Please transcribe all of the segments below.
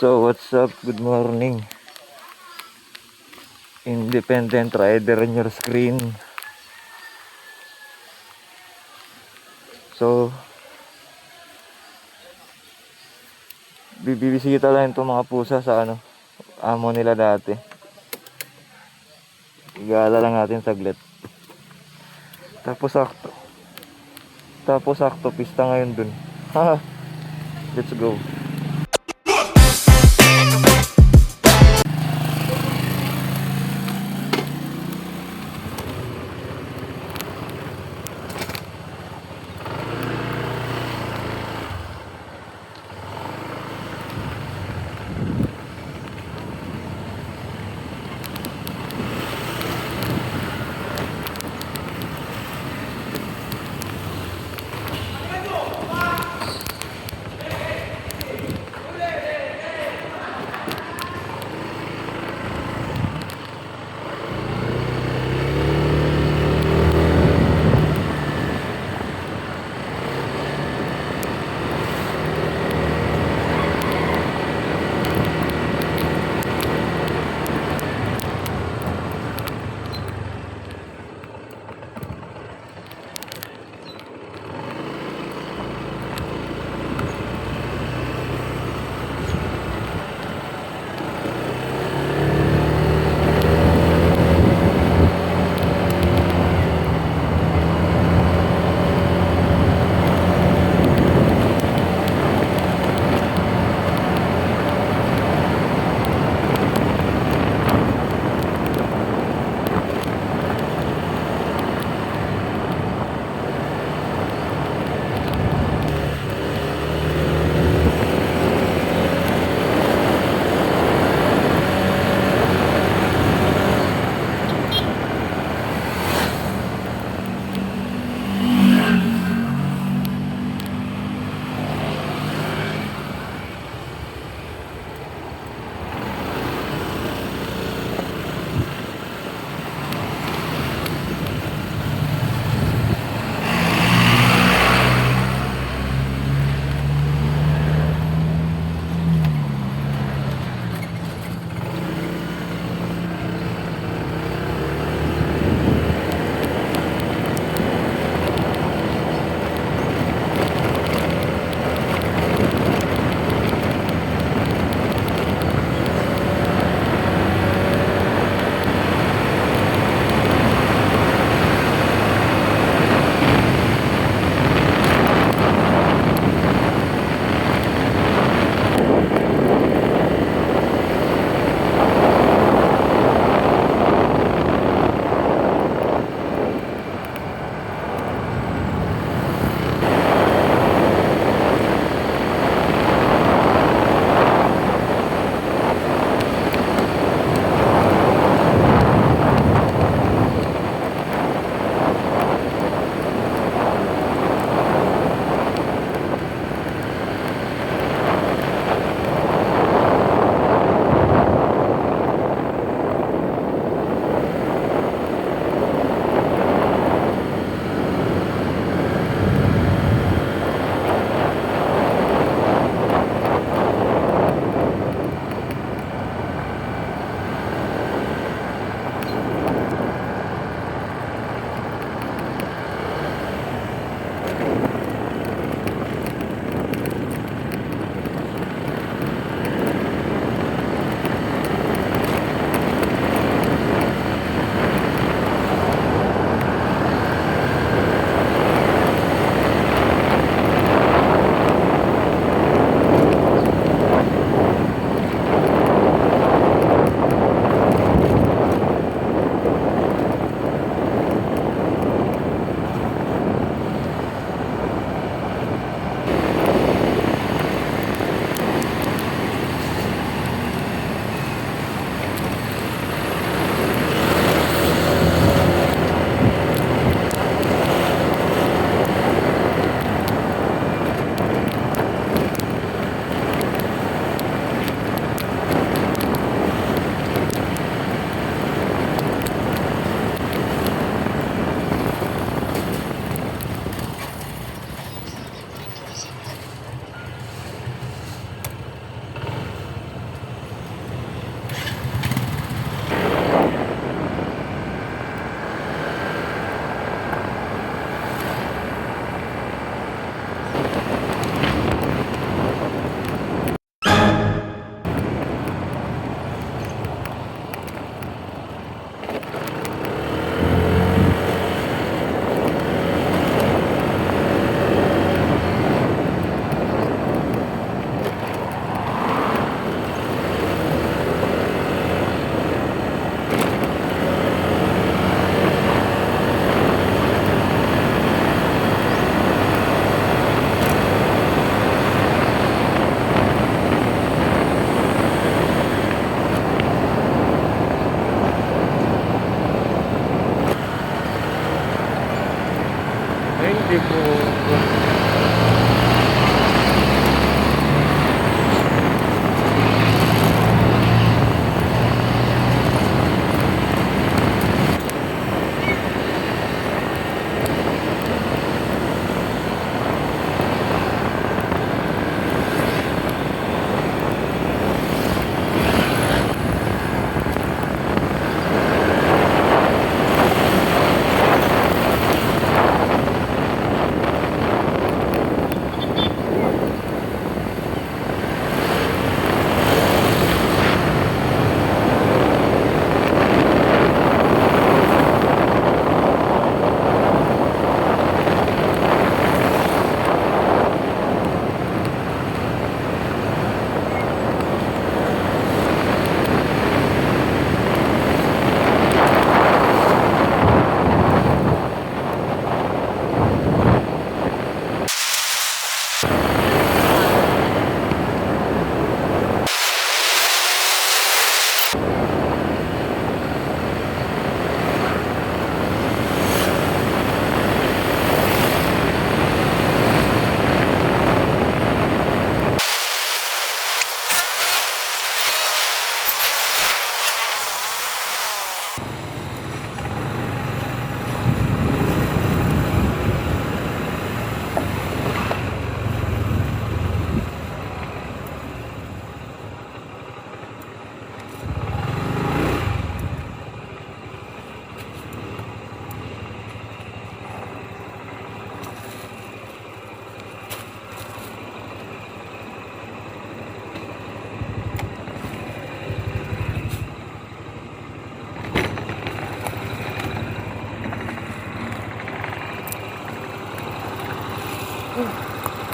So what's up? Good morning. Independent rider on your screen. So bibisita lang itong mga pusa sa amo nila dati. Igala lang natin saglit. Tapos sakto pista ngayon dun. Haha. Let's go.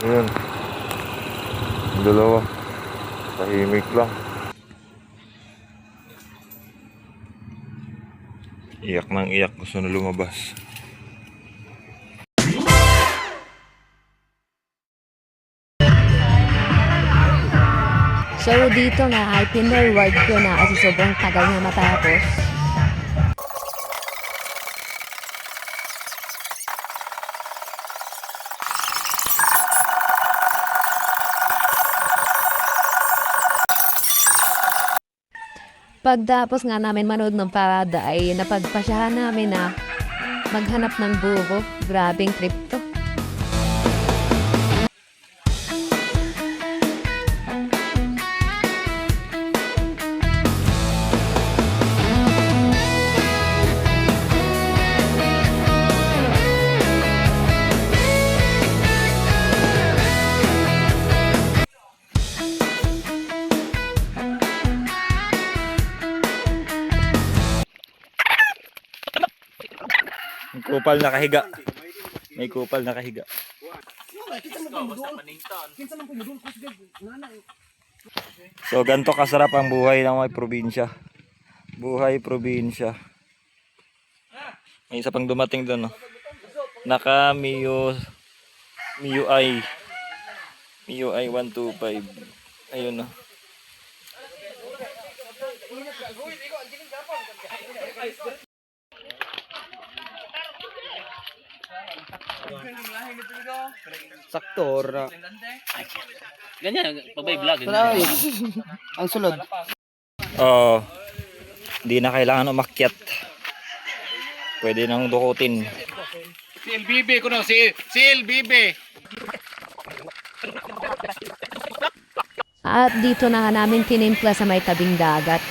Ayun. Yung dalawa. Tahimik lang. Iyak nang iyak. Gusto na lumabas. So dito nga ay pinorward ko na kasi sobrang tagal nga matapos. Pagtapos nga namin manood ng parada ay napagpasyahan namin na maghanap ng buko. Grabing trip to. May kupal nakahiga. May kupal nakahiga. So ganito kasarap ang buhay ng may probinsya. Buhay probinsya. May isa pang dumating doon, no. Naka MIUI 125. Ayun, no. Saktor. Ganyan, pag-vlog. Ang sulod. Oh, di na kailangan umakyat. Pwede nang dukutin. Si LBB ko no, si LBB. At dito na nga namin tinimpla sa may tabing dagat.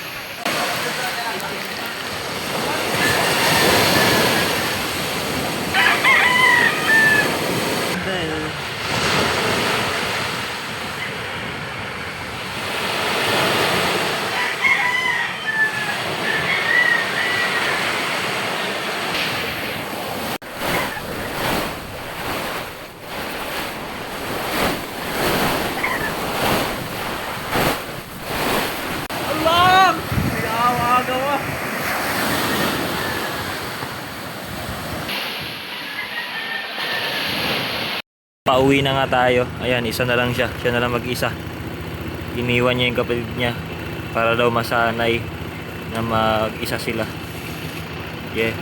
Pauwi na nga tayo. Ayan, isa na lang siya. Siya na lang mag-isa. Iniwan niya yung kapatid niya para daw masanay na mag-isa sila. Yeah.